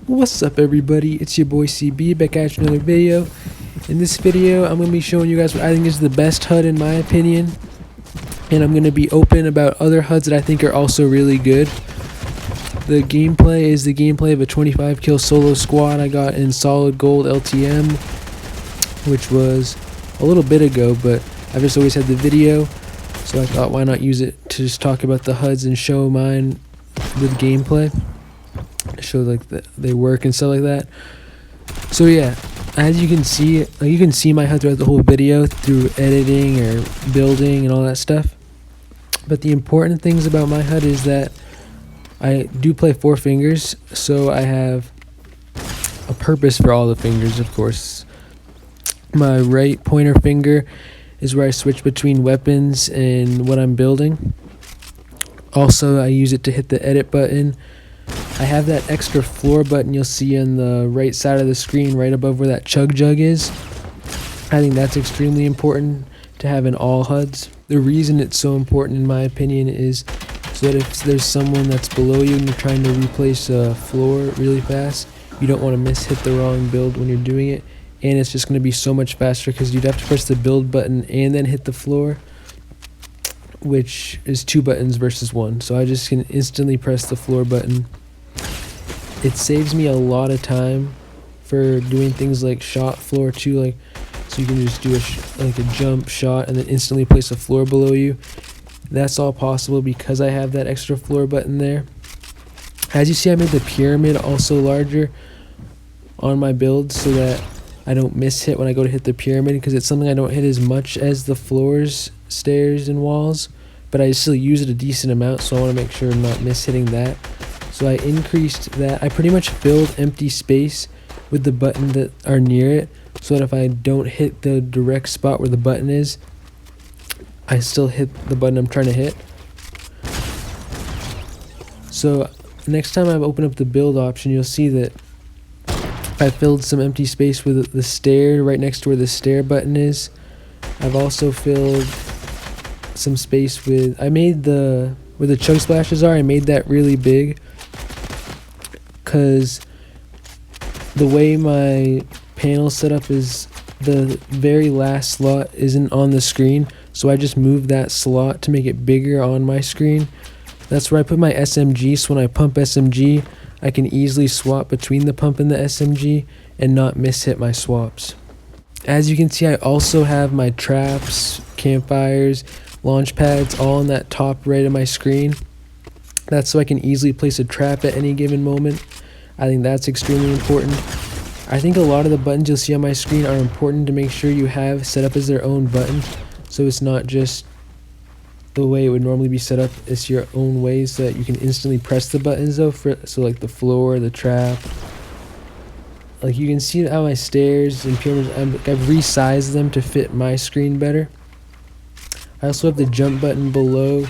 What's up everybody, it's your boy CB back at you another video. In this video I'm going to be showing you guys what I think is the best HUD in my opinion, and I'm going to be open about other HUDs that I think are also really good. The gameplay is the gameplay of a 25 kill solo squad I got in solid gold LTM, which was a little bit ago, but I've just always had the video, so I thought why not use it to just talk about the HUDs and show mine with gameplay. Show like that they work and stuff like that. So yeah, as you can see my HUD throughout the whole video through editing or building and all that stuff. But the important things about my HUD is that I do play 4 fingers, so I have a purpose for all the fingers. Of course, my right pointer finger is where I switch between weapons and what I'm building. Also, I use it to hit the edit button. I have that extra floor button you'll see on the right side of the screen, right above where that chug jug is. I think that's extremely important to have in all HUDs. The reason it's so important in my opinion is so that if there's someone that's below you and you're trying to replace a floor really fast, you don't want to hit the wrong build when you're doing it, and it's just going to be so much faster because you'd have to press the build button and then hit the floor, which is 2 buttons versus 1. So I just can instantly press the floor button. It saves me a lot of time for doing things like shot floor too, like so you can just do a jump shot and then instantly place a floor below you. That's all possible because I have that extra floor button there. As you see, I made the pyramid also larger on my build so that I don't miss hit when I go to hit the pyramid, because it's something I don't hit as much as the floors, stairs, and walls, but I still use it a decent amount, so I want to make sure I'm not miss hitting that. So I increased that. I pretty much filled empty space with the button that are near it, so that if I don't hit the direct spot where the button is, I still hit the button I'm trying to hit. So next time I open up the build option, you'll see that I filled some empty space with the stair right next to where the stair button is. I've also filled some space with, I made where the chug splashes are, I made that really big because the way my panel setup is, the very last slot isn't on the screen, so I just moved that slot to make it bigger on my screen. That's where I put my SMG, so when I pump SMG I can easily swap between the pump and the SMG and not miss hit my swaps. As you can see, I also have my traps, campfires, launch pads all on that top right of my screen. That's so I can easily place a trap at any given moment. I think that's extremely important. I think a lot of the buttons you'll see on my screen are important to make sure you have set up as their own button, so it's not just the way it would normally be set up, it's your own way, so that you can instantly press the buttons though, so like the floor, the trap. Like you can see how my stairs and pyramids, I've resized them to fit my screen better. I also have the jump button below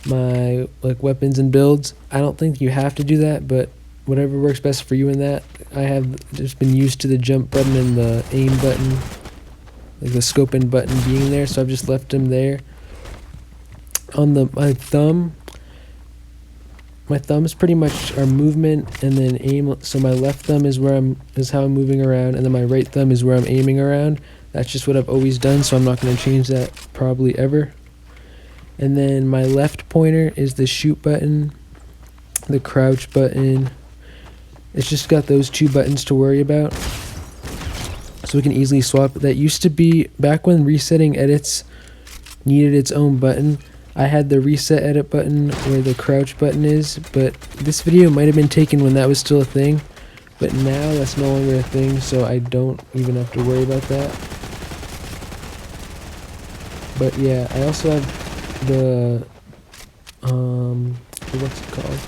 my weapons and builds. I don't think you have to do that, but whatever works best for you in that. I have just been used to the jump button and the aim button, like the scoping button being there, so I've just left them there. On my thumbs pretty much are movement and then aim. So my left thumb is how I'm moving around, and then my right thumb is where I'm aiming around. That's just what I've always done, so I'm not going to change that probably ever. And then my left pointer is the shoot button, the crouch button. It's just got those 2 buttons to worry about, so we can easily swap. That used to be back when resetting edits needed its own button. I had the reset edit button where the crouch button is, but this video might have been taken when that was still a thing, but now that's no longer a thing, so I don't even have to worry about that. But yeah, I also have the what's it called,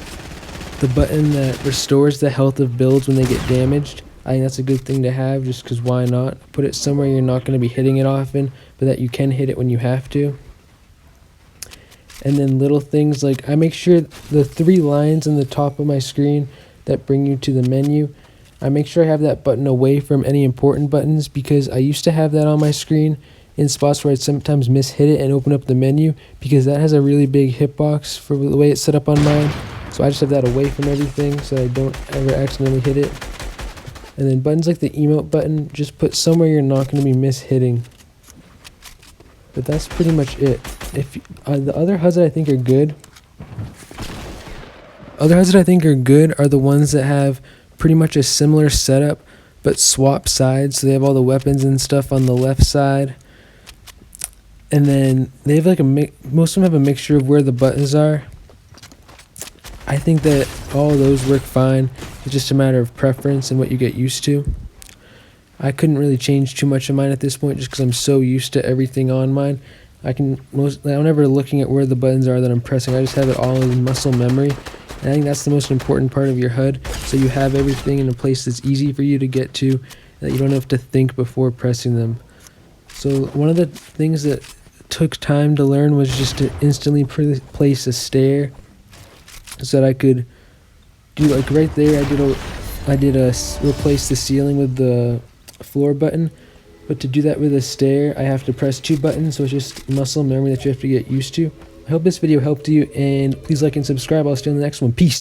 the button that restores the health of builds when they get damaged. I think that's a good thing to have, just because why not put it somewhere you're not going to be hitting it often, but that you can hit it when you have to. And then little things like I make sure the 3 lines on the top of my screen that bring you to the menu, I make sure I have that button away from any important buttons, because I used to have that on my screen in spots where I'd sometimes miss hit it and open up the menu, because that has a really big hitbox for the way it's set up on mine. So I just have that away from everything so I don't ever accidentally hit it. And then buttons like the emote button, just put somewhere you're not going to be mishitting. But that's pretty much it. If the other HUDs that I think are good, are the ones that have pretty much a similar setup but swap sides. So they have all the weapons and stuff on the left side, and then they have like most of them have a mixture of where the buttons are. I think that all of those work fine. It's just a matter of preference and what you get used to. I couldn't really change too much of mine at this point just because I'm so used to everything on mine. I'm never looking at where the buttons are that I'm pressing. I just have it all in muscle memory. And I think that's the most important part of your HUD. So you have everything in a place that's easy for you to get to, that you don't have to think before pressing them. So one of the things that took time to learn was just to instantly place a stair, so that I could do, like right there, I did a replace the ceiling with the floor button. But to do that with a stair, I have to press 2 buttons, so it's just muscle memory that you have to get used to. I hope this video helped you, and please like and subscribe. I'll see you in the next one. Peace.